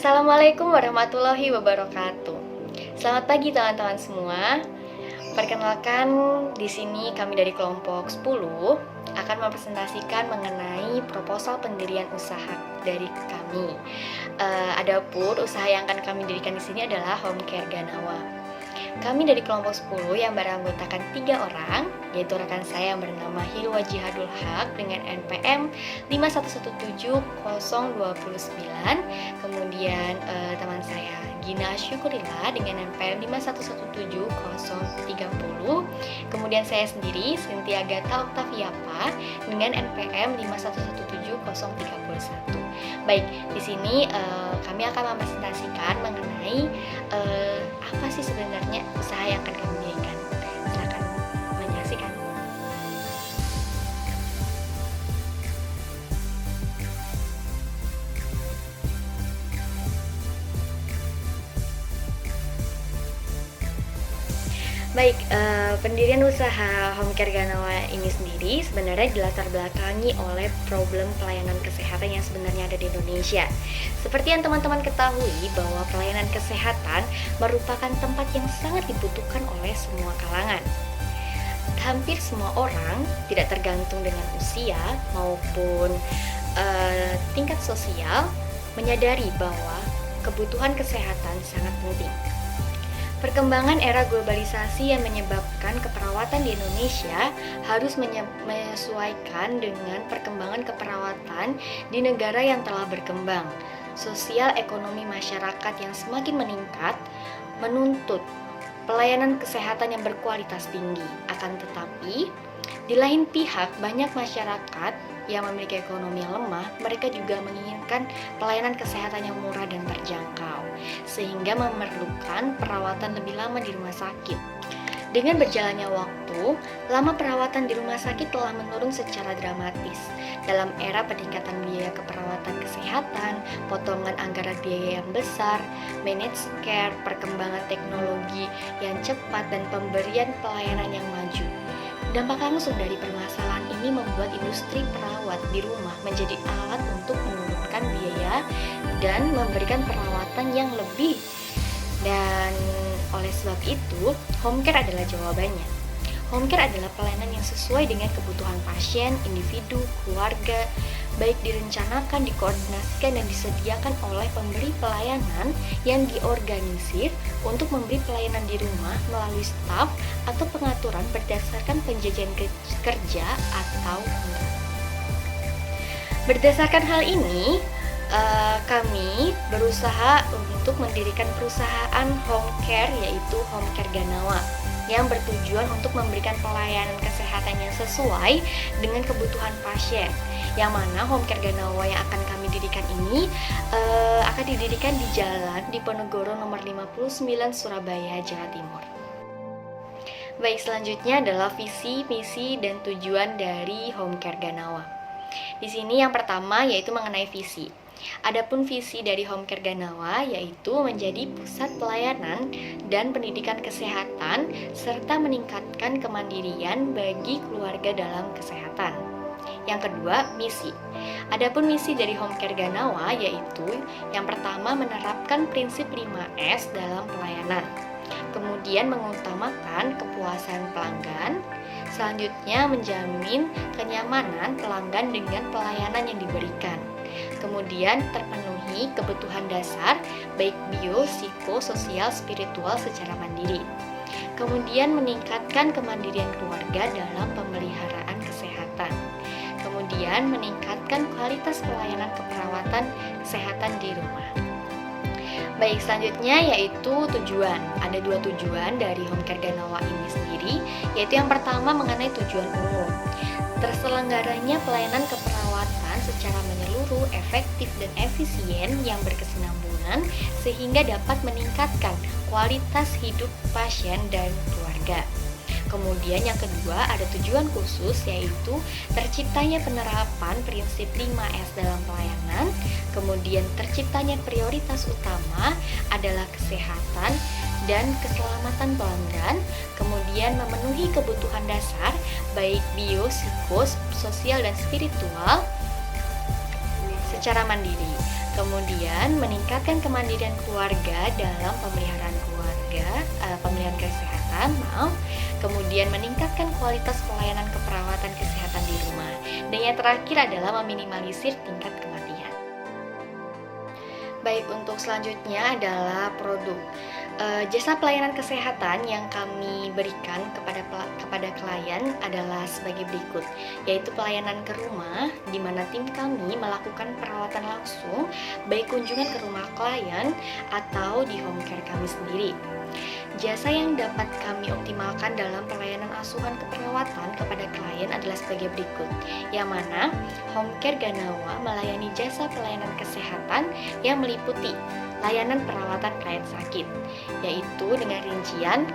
Assalamualaikum warahmatullahi wabarakatuh. Selamat pagi teman-teman semua. Perkenalkan, di sini kami dari kelompok 10 akan mempresentasikan mengenai proposal pendirian usaha dari kami. Adapun usaha yang akan kami dirikan di sini adalah Home Care Ganawa. Kami dari kelompok 10 yang beranggotakan 3 orang, yaitu rekan saya yang bernama Hilwa Jihadul Haq dengan NPM 5117029, kemudian teman saya Gina Syukurila dengan NPM 5117030, kemudian saya sendiri Cynthia Gata Octaviapa dengan NPM 5117031. Baik, di sini kami akan mempresentasikan mengenai apa sih sebenarnya usaha yang akan kami dirikan. Silakan menyaksikan. Baik, pendirian usaha Home Care Ganawa ini sendiri sebenarnya dilatar belakangi oleh problem pelayanan kesehatan yang sebenarnya ada di Indonesia. Seperti yang teman-teman ketahui bahwa pelayanan kesehatan merupakan tempat yang sangat dibutuhkan oleh semua kalangan. Hampir semua orang, tidak tergantung dengan usia maupun tingkat sosial, menyadari bahwa kebutuhan kesehatan sangat penting. Perkembangan era globalisasi yang menyebabkan keperawatan di Indonesia harus menyesuaikan dengan perkembangan keperawatan di negara yang telah berkembang. Sosial ekonomi masyarakat yang semakin meningkat menuntut pelayanan kesehatan yang berkualitas tinggi. Akan tetapi, di lain pihak banyak masyarakat yang memiliki ekonomi yang lemah, mereka juga menginginkan pelayanan kesehatan yang murah dan terjangkau, sehingga memerlukan perawatan lebih lama di rumah sakit. Dengan berjalannya waktu, lama perawatan di rumah sakit telah menurun secara dramatis. Dalam era peningkatan biaya keperawatan kesehatan, potongan anggaran biaya yang besar, managed care, perkembangan teknologi yang cepat, dan pemberian pelayanan yang maju. Dampak langsung dari permasalahan ini membuat industri perawat di rumah menjadi alat untuk menurunkan biaya dan memberikan perawatan yang lebih. Dan oleh sebab itu, home care adalah jawabannya. Home care adalah pelayanan yang sesuai dengan kebutuhan pasien, individu, keluarga, baik direncanakan, dikoordinasikan, dan disediakan oleh pemberi pelayanan yang diorganisir untuk memberi pelayanan di rumah melalui staf atau pengaturan berdasarkan penjajahan kerja atau kontrak. Berdasarkan hal ini, kami berusaha untuk mendirikan perusahaan home care, yaitu Home Care Ganawa, yang bertujuan untuk memberikan pelayanan kesehatan yang sesuai dengan kebutuhan pasien. Yang mana Home Care Ganawa yang akan kami dirikan ini akan didirikan di Jalan Diponegoro nomor 59 Surabaya, Jawa Timur. Baik, selanjutnya adalah visi, misi, dan tujuan dari Home Care Ganawa. Di sini yang pertama yaitu mengenai visi. Adapun visi dari Home Care Ganawa yaitu menjadi pusat pelayanan dan pendidikan kesehatan serta meningkatkan kemandirian bagi keluarga dalam kesehatan. Yang kedua, misi. Adapun misi dari Home Care Ganawa yaitu yang pertama menerapkan prinsip 5S dalam pelayanan. Kemudian mengutamakan kepuasan pelanggan. Selanjutnya menjamin kenyamanan pelanggan dengan pelayanan yang diberikan. Kemudian terpenuhi kebutuhan dasar baik bio, psiko, sosial, spiritual secara mandiri. Kemudian meningkatkan kemandirian keluarga dalam pemeliharaan kesehatan. Kemudian meningkatkan kualitas pelayanan keperawatan kesehatan di rumah. Baik, selanjutnya yaitu tujuan. Ada 2 tujuan dari Home Care Ganawa ini sendiri, yaitu yang pertama mengenai tujuan umum. Terselenggaranya pelayanan keperawatan secara menyeluruh, efektif, dan efisien yang berkesinambungan sehingga dapat meningkatkan kualitas hidup pasien dan keluarga. Kemudian yang kedua ada tujuan khusus yaitu terciptanya penerapan prinsip 5S dalam pelayanan. Kemudian terciptanya prioritas utama adalah kesehatan dan keselamatan pelanggan. Kemudian memenuhi kebutuhan dasar baik bio, psikos, sosial, dan spiritual secara mandiri. Kemudian meningkatkan kemandirian keluarga dalam pemeliharaan kesehatan, kemudian meningkatkan kualitas pelayanan keperawatan kesehatan di rumah. Dan yang terakhir adalah meminimalisir tingkat kematian. Baik, untuk selanjutnya adalah produk. Jasa pelayanan kesehatan yang kami berikan kepada klien adalah sebagai berikut, yaitu pelayanan ke rumah, di mana tim kami melakukan perawatan langsung, baik kunjungan ke rumah klien atau di home care kami sendiri. Jasa yang dapat kami optimalkan dalam pelayanan asuhan keperawatan kepada klien adalah sebagai berikut, yang mana Home Care Ganawa melayani jasa pelayanan kesehatan yang meliputi layanan perawatan klien sakit, yaitu dengan rincian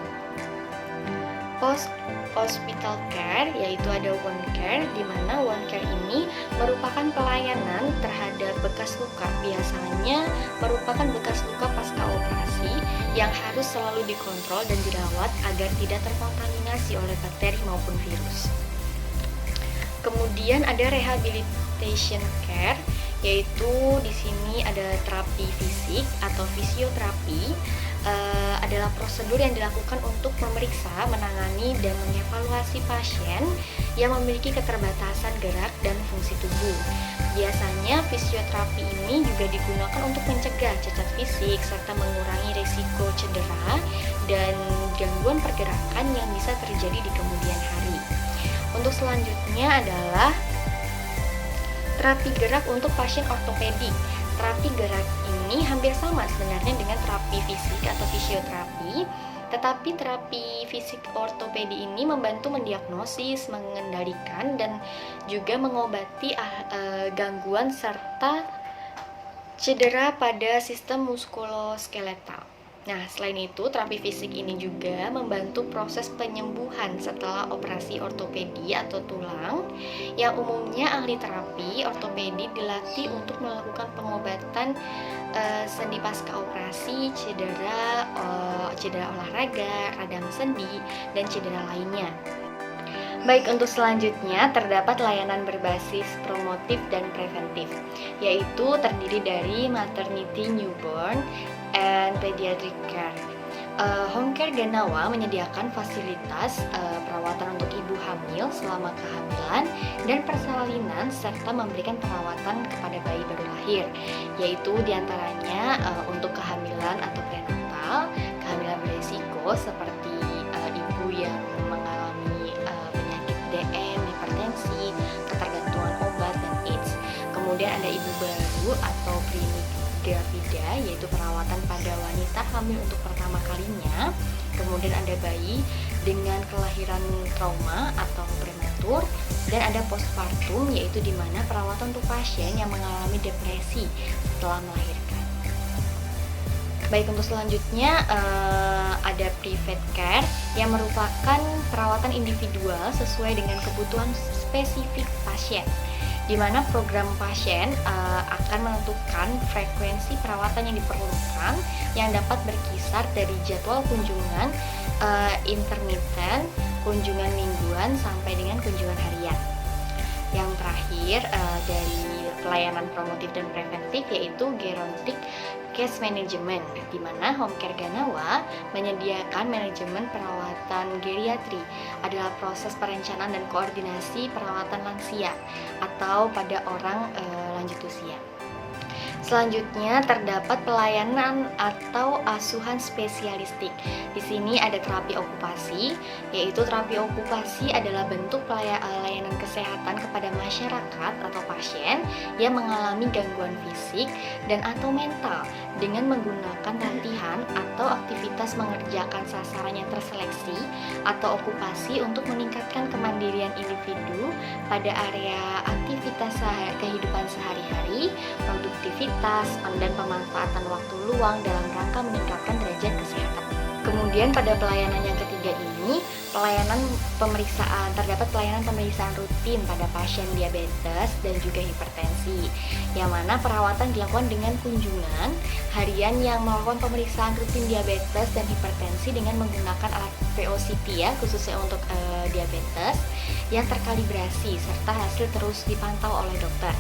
post hospital care, yaitu ada one care, di mana one care ini merupakan pelayanan terhadap bekas luka, biasanya merupakan bekas luka pasca operasi yang harus selalu dikontrol dan dirawat agar tidak terkontaminasi oleh bakteri maupun virus. Kemudian ada rehabilitation care, yaitu di sini ada terapi fisik atau fisioterapi. Adalah prosedur yang dilakukan untuk memeriksa, menangani, dan mengevaluasi pasien yang memiliki keterbatasan gerak dan fungsi tubuh. Biasanya fisioterapi ini juga digunakan untuk mencegah cacat fisik serta mengurangi risiko cedera dan gangguan pergerakan yang bisa terjadi di kemudian hari. Untuk selanjutnya adalah terapi gerak untuk pasien ortopedik. Terapi gerak ini hampir sama sebenarnya dengan terapi fisik atau fisioterapi, tetapi terapi fisik ortopedi ini membantu mendiagnosis, mengendalikan, dan juga mengobati gangguan serta cedera pada sistem muskuloskeletal. Nah, selain itu, terapi fisik ini juga membantu proses penyembuhan setelah operasi ortopedi atau tulang, yang umumnya ahli terapi ortopedi dilatih untuk melakukan pengobatan sendi pasca operasi, cedera olahraga, radang sendi, dan cedera lainnya. Baik, untuk selanjutnya terdapat layanan berbasis promotif dan preventif, yaitu terdiri dari maternity, newborn, and pediatric care. Home Care Ganawa menyediakan fasilitas perawatan untuk ibu hamil selama kehamilan dan persalinan serta memberikan perawatan kepada bayi baru lahir, yaitu diantaranya untuk kehamilan atau prenatal, kehamilan beresiko seperti ibu yang mengalami penyakit DM, hipertensi, ketergantungan obat, dan AIDS. Kemudian ada ibu baru atau gravida, yaitu perawatan pada wanita hamil untuk pertama kalinya. Kemudian ada bayi dengan kelahiran trauma atau prematur, dan ada postpartum, yaitu di mana perawatan untuk pasien yang mengalami depresi setelah melahirkan. Baik, untuk selanjutnya ada private care yang merupakan perawatan individual sesuai dengan kebutuhan spesifik pasien, di mana program pasien akan menentukan frekuensi perawatan yang diperlukan, yang dapat berkisar dari jadwal kunjungan intermittent, kunjungan mingguan, sampai dengan kunjungan harian. Yang terakhir dari pelayanan promotif dan preventif yaitu gerontic case management, di mana Home Care Ganawa menyediakan manajemen perawatan geriatri, adalah proses perencanaan dan koordinasi perawatan lansia atau pada orang lanjut usia. Selanjutnya terdapat pelayanan atau asuhan spesialistik. Di sini ada terapi okupasi, yaitu terapi okupasi adalah bentuk layanan kesehatan kepada masyarakat atau pasien yang mengalami gangguan fisik dan atau mental dengan menggunakan latihan atau aktivitas mengerjakan sasaran yang terseleksi atau okupasi untuk meningkatkan kemandirian individu pada area aktivitas kehidupan sehari-hari, produktivitas, dan pemanfaatan waktu luang dalam rangka meningkatkan derajat kesehatan. Kemudian pada pelayanan yang ketiga ini, terdapat pelayanan pemeriksaan rutin pada pasien diabetes dan juga hipertensi, yang mana perawatan dilakukan dengan kunjungan harian yang melakukan pemeriksaan rutin diabetes dan hipertensi dengan menggunakan alat VO-CT ya, khususnya untuk diabetes yang terkalibrasi serta hasil terus dipantau oleh dokter.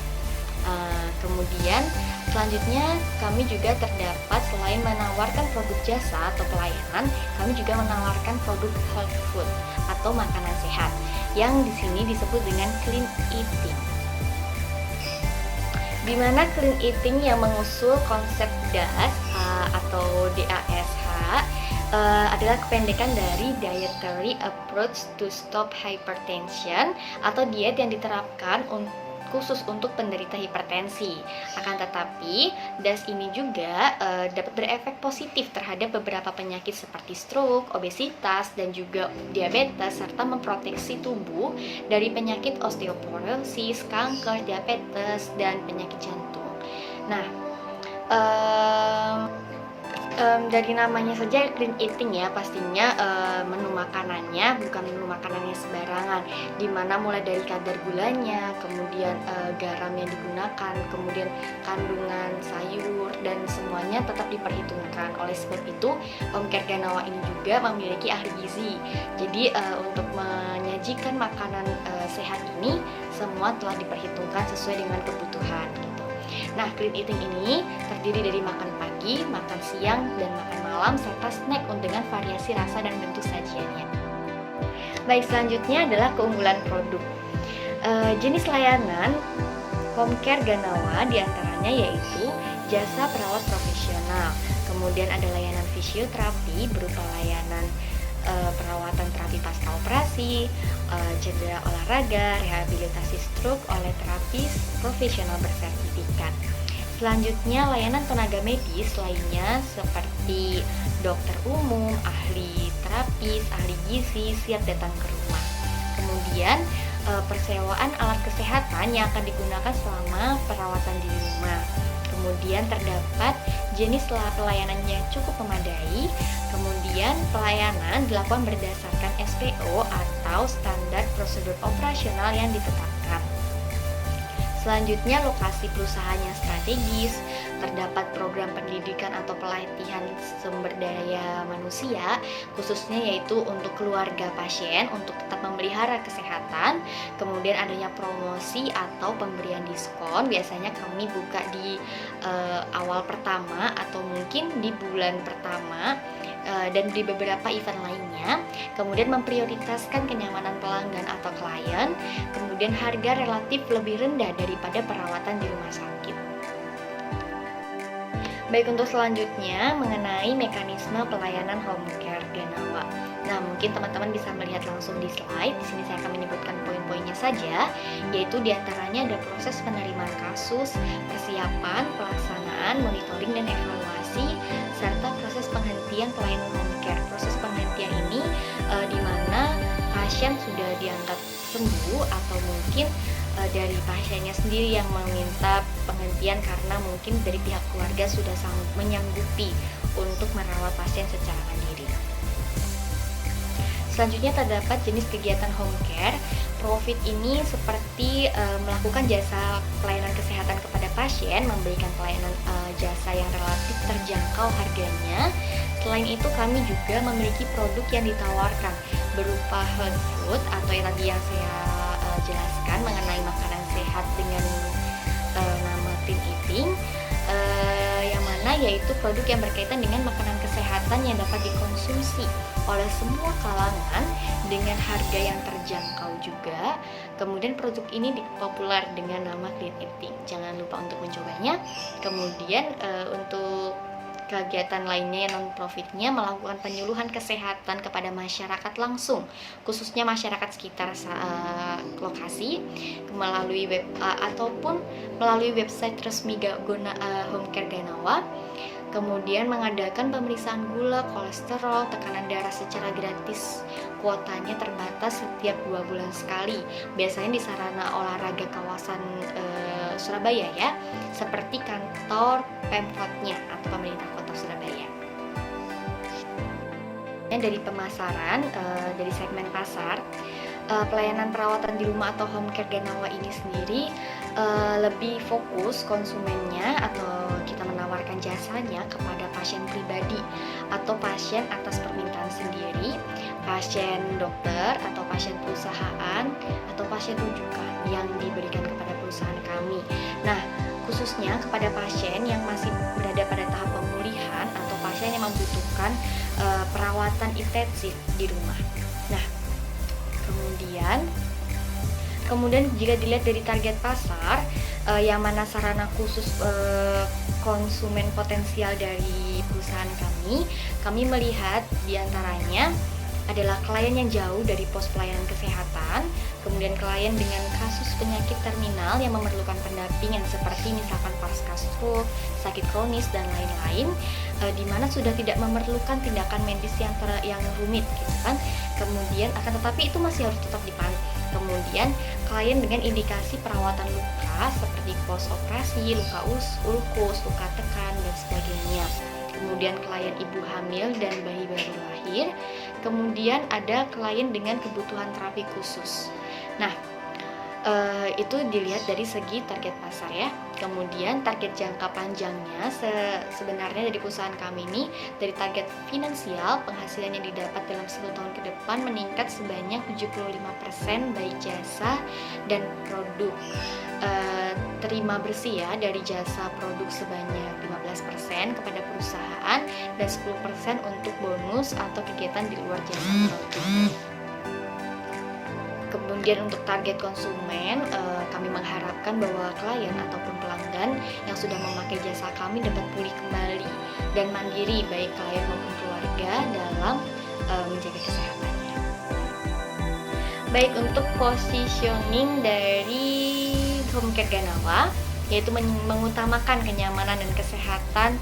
Kemudian selanjutnya kami juga terdapat selain menawarkan produk jasa atau pelayanan, kami juga menawarkan produk health food atau makanan sehat yang di sini disebut dengan clean eating. Di mana clean eating yang mengusul konsep DASH atau DASH adalah kependekan dari Dietary Approach to Stop Hypertension atau diet yang diterapkan khusus untuk penderita hipertensi. Akan tetapi, DASH ini juga dapat berefek positif terhadap beberapa penyakit seperti stroke, obesitas, dan juga diabetes, serta memproteksi tubuh dari penyakit osteoporosis, kanker, diabetes, dan penyakit jantung. Nah, dari namanya saja clean eating ya, pastinya menu makanannya bukan menu makanannya sembarangan, dimana mulai dari kadar gulanya, kemudian garam yang digunakan, kemudian kandungan sayur, dan semuanya tetap diperhitungkan. Oleh sebab itu, Home Care Ganawa ini juga memiliki ahli gizi. Jadi untuk menyajikan makanan sehat ini semua telah diperhitungkan sesuai dengan kebutuhan gitu. Nah, clean eating ini terdiri dari makan pagi, makan siang, dan makan malam, serta snack dengan variasi rasa dan bentuk sajiannya. Baik, selanjutnya adalah keunggulan produk. Jenis layanan Home Care Ganawa diantaranya yaitu jasa perawat profesional, kemudian ada layanan fisioterapi berupa layanan perawatan terapi pasca operasi, cedera olahraga, rehabilitasi stroke oleh terapis profesional bersertifikat. Selanjutnya, layanan tenaga medis lainnya seperti dokter umum, ahli terapis, ahli gizi siap datang ke rumah. Kemudian, persewaan alat kesehatan yang akan digunakan selama perawatan di rumah. Kemudian terdapat jenis pelayanan yang cukup memadai. Kemudian pelayanan dilakukan berdasarkan SPO atau standar prosedur operasional yang ditetapkan. Selanjutnya, lokasi perusahaannya strategis, terdapat program pendidikan atau pelatihan sumber daya manusia, khususnya yaitu untuk keluarga pasien untuk tetap memelihara kesehatan. Kemudian adanya promosi atau pemberian diskon, biasanya kami buka di awal pertama atau mungkin di bulan pertama dan di beberapa event lainnya. Kemudian memprioritaskan kenyamanan pelanggan atau klien, kemudian harga relatif lebih rendah daripada perawatan di rumah sakit. Baik, untuk selanjutnya mengenai mekanisme pelayanan Home Care Ganawa. Nah, mungkin teman-teman bisa melihat langsung di slide. Di sini saya akan menyebutkan poin-poinnya saja, yaitu diantaranya ada proses penerimaan kasus, persiapan, pelaksanaan, monitoring dan evaluasi, serta proses penghentian pelayanan home care. Proses penghentian ini di mana pasien sudah dianggap sembuh atau mungkin dari pasiennya sendiri yang meminta penghentian karena mungkin dari pihak keluarga sudah sanggup menyanggupi untuk merawat pasien secara mandiri. Selanjutnya terdapat jenis kegiatan home care. Profit ini seperti melakukan jasa pelayanan kesehatan kepada pasien, memberikan pelayanan jasa yang relatif terjangkau harganya. Selain itu, kami juga memiliki produk yang ditawarkan berupa health food atau yang tadi yang saya jelaskan mengenai makanan sehat dengan nama clean eating, yang mana yaitu produk yang berkaitan dengan makanan kesehatan yang dapat dikonsumsi oleh semua kalangan dengan harga yang terjangkau juga. Kemudian produk ini populer dengan nama clean eating. Jangan lupa untuk mencobanya. Kemudian untuk kegiatan lainnya yang non-profitnya melakukan penyuluhan kesehatan kepada masyarakat langsung, khususnya masyarakat sekitar lokasi, melalui web ataupun melalui website resmi Home Care Ganawa. Kemudian mengadakan pemeriksaan gula, kolesterol, tekanan darah secara gratis. Kuotanya terbatas setiap 2 bulan sekali. Biasanya di sarana olahraga kawasan Surabaya ya, seperti kantor Pemkotnya atau pemerintah kota Surabaya. Dan dari pemasaran, dari segmen pasar, pelayanan perawatan di rumah atau home care Ganawa ini sendiri lebih fokus konsumennya atau kita menawarkan jasanya kepada pasien pribadi atau pasien atas permintaan sendiri, pasien dokter atau pasien perusahaan atau pasien rujukan yang diberikan kepada perusahaan kami. Nah, khususnya kepada pasien yang masih berada pada tahap pemulihan atau pasien yang membutuhkan perawatan intensif di rumah. Nah, kemudian jika dilihat dari target pasar, yang mana sarana khusus konsumen potensial dari perusahaan kami melihat diantaranya adalah klien yang jauh dari pos pelayanan kesehatan, kemudian klien dengan kasus penyakit terminal yang memerlukan pendampingan seperti misalkan pasca stroke, sakit kronis dan lain-lain, di mana sudah tidak memerlukan tindakan medis yang rumit gitu kan. Kemudian akan tetapi itu masih harus tetap dipantau. Kemudian klien dengan indikasi perawatan luka seperti pos operasi, luka ulkus, luka tekan dan sebagainya. Kemudian klien ibu hamil dan bayi baru lahir. Kemudian ada klien dengan kebutuhan terapi khusus. Nah, itu dilihat dari segi target pasar ya. Kemudian target jangka panjangnya sebenarnya dari perusahaan kami ini, dari target finansial penghasilan yang didapat dalam 1 tahun ke depan meningkat sebanyak 75% baik jasa dan produk. Terima bersih ya dari jasa produk sebanyak 15% kepada perusahaan dan 10% untuk bonus atau kegiatan di luar jasa produk. Kemudian untuk target konsumen, kami mengharapkan bahwa klien ataupun pelanggan yang sudah memakai jasa kami dapat pulih kembali dan mandiri baik klien maupun keluarga dalam menjaga kesehatannya. Baik, untuk positioning dari home care Ganawa, yaitu mengutamakan kenyamanan dan kesehatan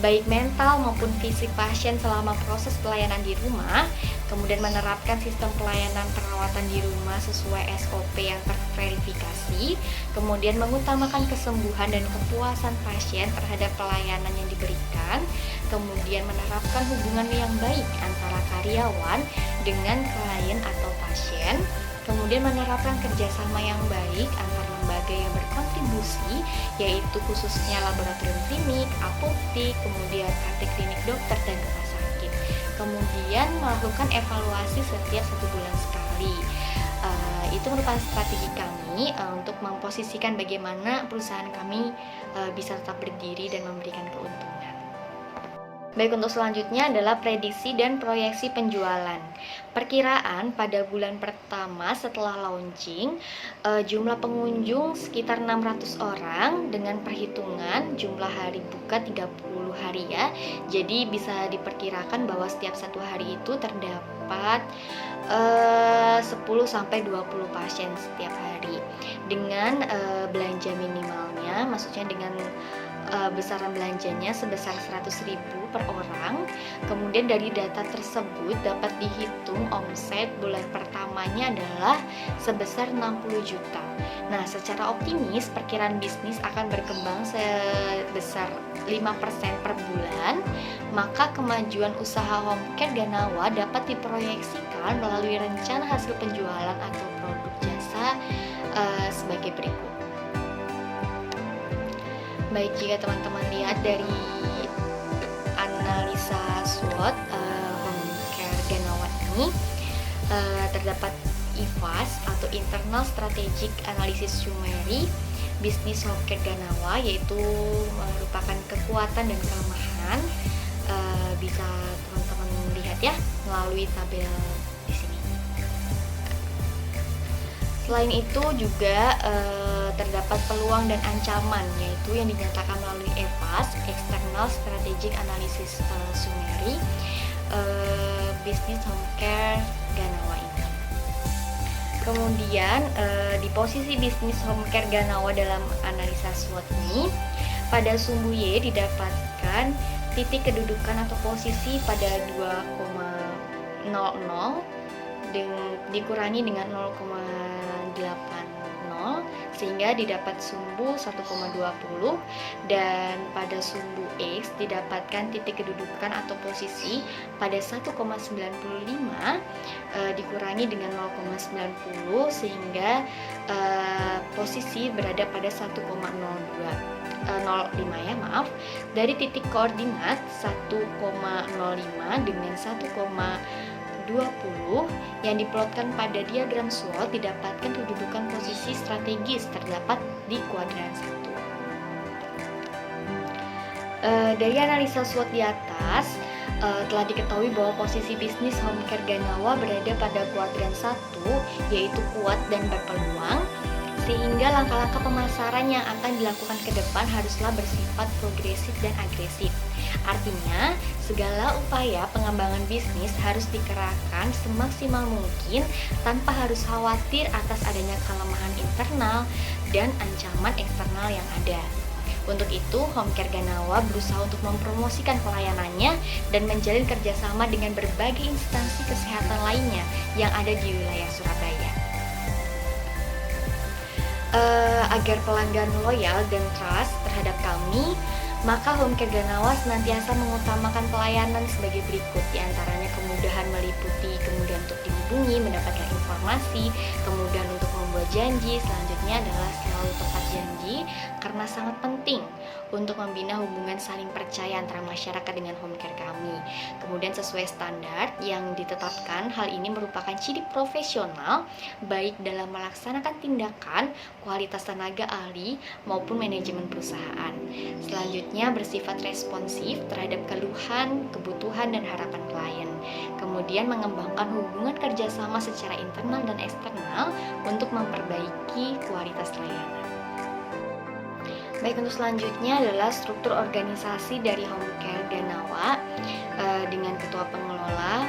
baik mental maupun fisik pasien selama proses pelayanan di rumah, kemudian menerapkan sistem pelayanan perawatan di rumah sesuai SOP yang terverifikasi, kemudian mengutamakan kesembuhan dan kepuasan pasien terhadap pelayanan yang diberikan, kemudian menerapkan hubungan yang baik antara karyawan dengan klien atau pasien, kemudian menerapkan kerjasama yang baik antar lembaga yang berkontribusi, yaitu khususnya laboratorium klinik, apotek, kemudian praktik klinik dokter dan rumah sakit. Kemudian melakukan evaluasi setiap 1 bulan sekali. Itu merupakan strategi kami untuk memposisikan bagaimana perusahaan kami bisa tetap berdiri dan memberikan keuntungan. Baik, untuk selanjutnya adalah prediksi dan proyeksi penjualan. Perkiraan pada bulan pertama setelah launching, jumlah pengunjung sekitar 600 orang dengan perhitungan jumlah hari buka 30 hari ya. Jadi bisa diperkirakan bahwa setiap 1 hari itu terdapat 10-20 pasien setiap hari. Dengan belanja minimalnya, maksudnya dengan besaran belanjanya sebesar 100.000 per orang. Kemudian dari data tersebut dapat dihitung omset bulan pertamanya adalah sebesar 60 juta. Nah, secara optimis perkiraan bisnis akan berkembang sebesar 5% per bulan. Maka kemajuan usaha home care Ganawa dapat diproyeksikan melalui rencana hasil penjualan atau produk jasa sebagai berikut. Baik, jika teman-teman lihat dari analisa SWOT home care Ganawa ini, terdapat IFAS atau Internal Strategic Analysis Summary bisnis home care Ganawa, yaitu merupakan kekuatan dan kelemahan. Bisa teman-teman lihat ya melalui tabel di sini. Selain itu juga terdapat peluang dan ancaman, yaitu yang dinyatakan melalui EVAS External Strategic Analysis Summary bisnis home care Ganawa ini. Kemudian di posisi bisnis home care Ganawa dalam analisa SWOT ini, pada sumbu Y didapatkan titik kedudukan atau posisi pada 2,00 dikurangi dengan 0,80, sehingga didapat sumbu 1,20, dan pada sumbu X didapatkan titik kedudukan atau posisi pada 1,95 dikurangi dengan 0,90 sehingga posisi berada pada 1,05 ya, maaf. Dari titik koordinat 1,05 dengan 1,20 yang diplotkan pada diagram SWOT didapatkan kedudukan posisi strategis terdapat di kuadran 1. Dari analisa SWOT di atas telah diketahui bahwa posisi bisnis home care Ganawa berada pada kuadran 1, yaitu kuat dan berpeluang, sehingga langkah-langkah pemasaran yang akan dilakukan ke depan haruslah bersifat progresif dan agresif. Artinya, segala upaya pengembangan bisnis harus dikerahkan semaksimal mungkin tanpa harus khawatir atas adanya kelemahan internal dan ancaman eksternal yang ada. Untuk itu, Home Care Ganawa berusaha untuk mempromosikan pelayanannya dan menjalin kerjasama dengan berbagai instansi kesehatan lainnya yang ada di wilayah Surabaya. Agar pelanggan loyal dan trust terhadap kami, maka Home Care Ganawa senantiasa mengutamakan pelayanan sebagai berikut, diantaranya kemudahan meliputi kemudahan untuk dihubungi, mendapatkan informasi, kemudahan untuk membuat janji. Selanjutnya adalah selalu tepat janji, karena sangat penting untuk membina hubungan saling percaya antara masyarakat dengan home care kami. Kemudian sesuai standar yang ditetapkan, hal ini merupakan ciri profesional baik dalam melaksanakan tindakan, kualitas tenaga ahli maupun manajemen perusahaan. Selanjutnya bersifat responsif terhadap keluhan, kebutuhan, dan harapan klien. Kemudian mengembangkan hubungan kerjasama secara internal dan eksternal untuk memperbaiki kualitas layanan. Baik, untuk selanjutnya adalah struktur organisasi dari Home Care Ganawa dengan ketua pengelola.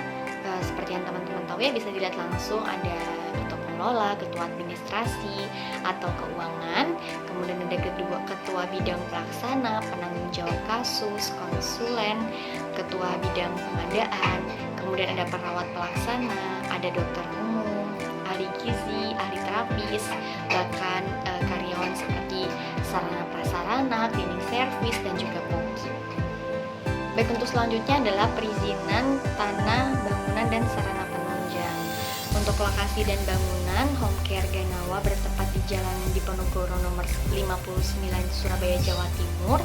Seperti yang teman-teman tahu ya, bisa dilihat langsung ada ketua pengelola, ketua administrasi atau keuangan, kemudian ada ketua bidang pelaksana, penanggung jawab kasus, konsulen, ketua bidang pengadaan, kemudian ada perawat pelaksana, ada dokter umum, ahli gizi, ahli terapis, bahkan karyawan seperti sarana prasarana, cleaning service, dan juga koki. Baik, untuk selanjutnya adalah perizinan tanah, bangunan, dan sarana penunjang. Untuk lokasi dan bangunan, Home Care Ganawa bertempat di Jalan Diponegoro nomor 59 Surabaya, Jawa Timur,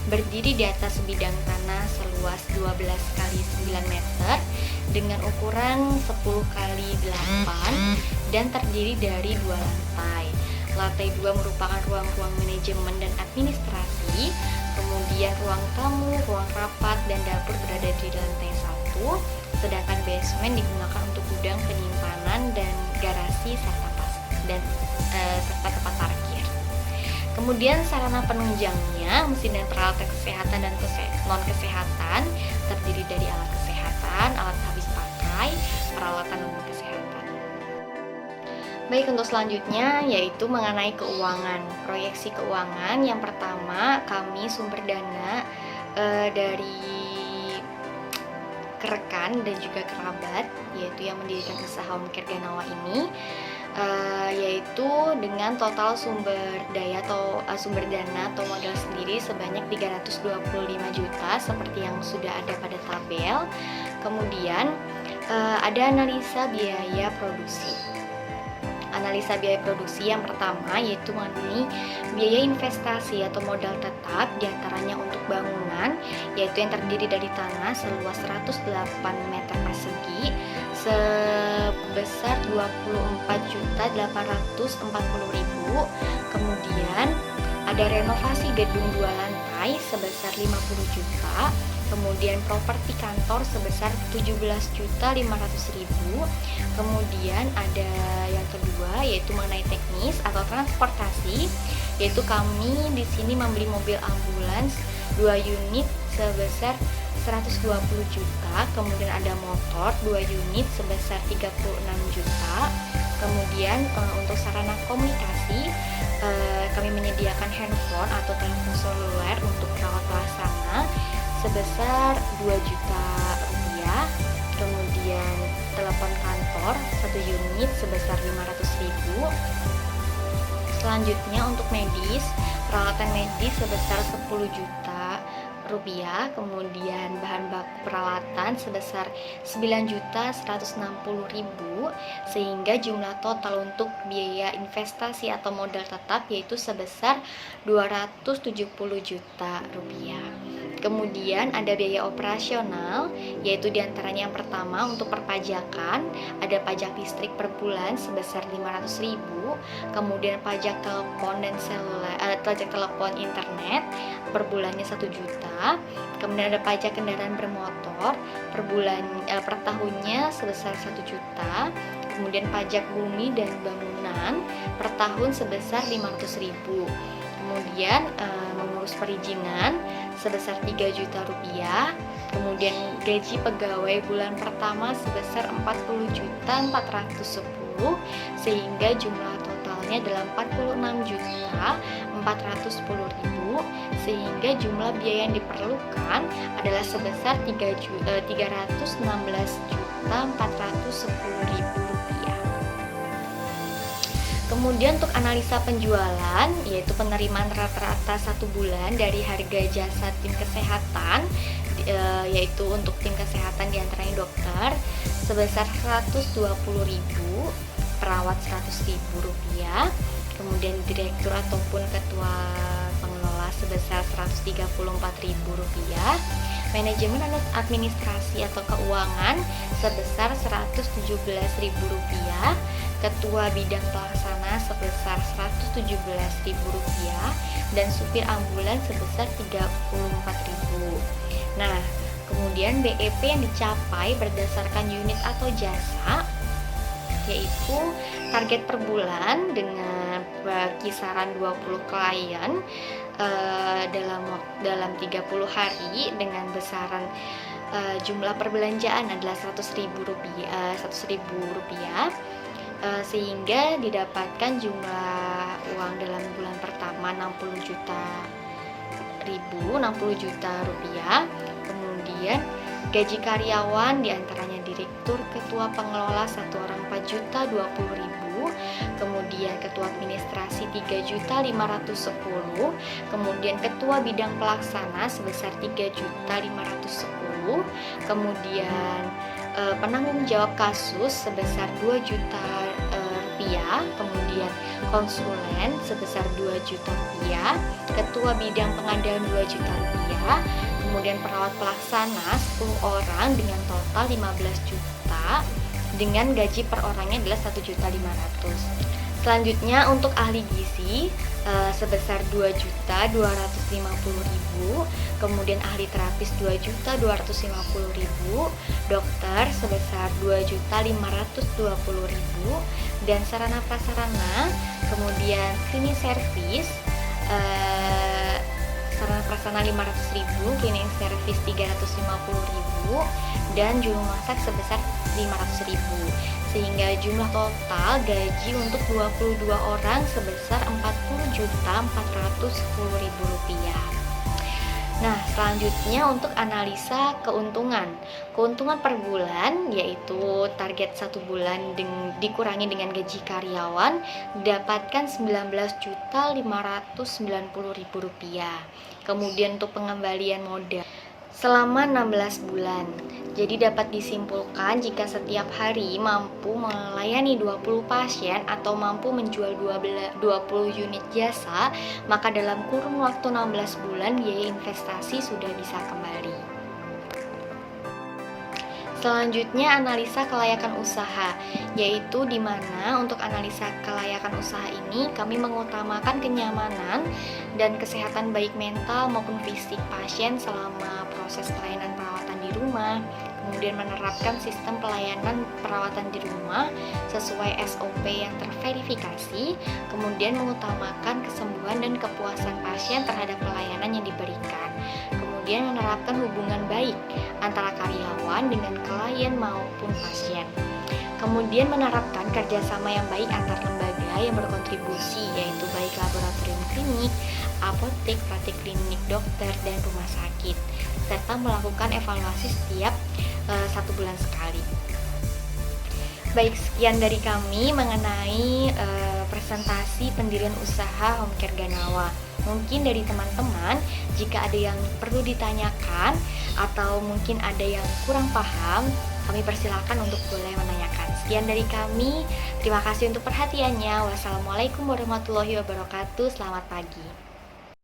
berdiri di atas bidang tanah seluas 12 kali 9 meter dengan ukuran 10 kali 8 dan terdiri dari 2 lantai. Lantai 2 merupakan ruang-ruang manajemen dan administrasi, kemudian ruang tamu, ruang rapat, dan dapur berada di lantai 1, sedangkan basement digunakan untuk gudang penyimpanan dan garasi serta tempat parkir. Kemudian sarana penunjangnya, mesin dan peralatan kesehatan dan non-kesehatan, terdiri dari alat kesehatan, alat habis pakai, peralatan non-kesehatan. Baik, untuk selanjutnya yaitu mengenai keuangan. Proyeksi keuangan yang pertama, kami sumber dana dari rekan dan juga kerabat, yaitu yang mendirikan usaha Home Care Ganawa ini, yaitu dengan total sumber dana atau modal sendiri sebanyak 325 juta seperti yang sudah ada pada tabel. Kemudian ada analisa biaya produksi. Analisa biaya produksi yang pertama yaitu mengenai biaya investasi atau modal tetap, diantaranya untuk bangunan, yaitu yang terdiri dari tanah seluas 108 meter persegi sebesar 24.840.000. Kemudian ada renovasi gedung 2 lantai sebesar 50 juta. Kemudian properti kantor sebesar 17.500.000. Kemudian ada yang kedua yaitu mengenai teknis atau transportasi, yaitu kami di sini membeli mobil ambulans 2 unit sebesar 120 juta. Kemudian ada motor 2 unit sebesar 36 juta. Kemudian untuk sarana komunikasi, kami menyediakan handphone atau telepon seluler untuk perawat pelaksana sebesar 2 juta rupiah. Kemudian telepon kantor 1 unit sebesar 500.000. Selanjutnya untuk medis, peralatan medis sebesar 10 juta rupiah, kemudian bahan baku peralatan sebesar 9.160.000, sehingga jumlah total untuk biaya investasi atau modal tetap yaitu sebesar 270 juta rupiah. Kemudian ada biaya operasional, yaitu diantaranya yang pertama untuk perpajakan, ada pajak listrik per bulan sebesar 500.000, kemudian pajak telepon dan pajak telepon internet per bulannya 1 juta, kemudian ada pajak kendaraan bermotor per bulan per tahunnya sebesar 1 juta, kemudian pajak bumi dan bangunan per tahun sebesar 500.000. Kemudian mengurus perizinan sebesar 3 juta rupiah, kemudian gaji pegawai bulan pertama sebesar 40.410, sehingga jumlah totalnya adalah 46.410.000, sehingga jumlah biaya yang diperlukan adalah sebesar 316.410.000 rupiah. Kemudian untuk analisa penjualan, yaitu penerimaan rata-rata 1 bulan dari harga jasa tim kesehatan, yaitu untuk tim kesehatan diantaranya dokter sebesar 120.000, perawat 100.000 rupiah, kemudian direktur ataupun ketua pengelola sebesar 134.000 rupiah, manajemen administrasi atau keuangan sebesar 117.000 rupiah, ketua bidang pelaksana sebesar 117.000 rupiah, dan supir ambulan sebesar 34.000. Nah, kemudian BEP yang dicapai berdasarkan unit atau jasa, yaitu target per bulan dengan kisaran 20 klien dalam 30 hari dengan besaran jumlah perbelanjaan adalah 100.000 rupiah, sehingga didapatkan jumlah uang dalam bulan pertama 60 juta rupiah. Kemudian gaji karyawan diantaranya direktur, ketua pengelola 1 orang 4.020.000, kemudian ketua administrasi 3.510.000, kemudian ketua bidang pelaksana sebesar 3.510.000, kemudian penanggung jawab kasus sebesar 2 juta rupiah, kemudian konsulen sebesar 2 juta rupiah, ketua bidang pengadaan 2 juta rupiah, kemudian perawat pelaksana 10 orang dengan total 15 juta dengan gaji per orangnya adalah 1.500.000. Selanjutnya untuk ahli gizi sebesar 2.250.000, kemudian ahli terapis 2.250.000, dokter sebesar 2.520.000, dan sarana prasarana, kemudian cleaning service sarana prasarana 500.000, cleaning service 350.000, dan juru masak sebesar 500.000, sehingga jumlah total gaji untuk 22 orang sebesar 40.410.000 rupiah. Nah, selanjutnya untuk analisa keuntungan. Keuntungan per bulan yaitu target 1 bulan dikurangi dengan gaji karyawan didapatkan 19.590.000 rupiah. Kemudian untuk pengembalian modal selama 16 bulan. Jadi dapat disimpulkan jika setiap hari mampu melayani 20 pasien atau mampu menjual 20 unit jasa, maka dalam kurun waktu 16 bulan biaya investasi sudah bisa kembali. Selanjutnya analisa kelayakan usaha, yaitu di mana untuk analisa kelayakan usaha ini kami mengutamakan kenyamanan dan kesehatan baik mental maupun fisik pasien selama proses pelayanan perawatan di rumah, kemudian menerapkan sistem pelayanan perawatan di rumah sesuai SOP yang terverifikasi, kemudian mengutamakan kesembuhan dan kepuasan pasien terhadap pelayanan yang diberikan. Kemudian menerapkan hubungan baik antara karyawan dengan klien maupun pasien. Kemudian menerapkan kerjasama yang baik antar lembaga yang berkontribusi, yaitu baik laboratorium klinik, apotek, praktik klinik dokter, dan rumah sakit, serta melakukan evaluasi setiap 1 bulan sekali. Baik, sekian dari kami mengenai presentasi presentasi pendirian usaha Home Care Ganawa. Mungkin dari teman-teman, jika ada yang perlu ditanyakan atau mungkin ada yang kurang paham, kami persilakan untuk boleh menanyakan. Sekian dari kami, terima kasih untuk perhatiannya. Wassalamualaikum warahmatullahi wabarakatuh. Selamat pagi.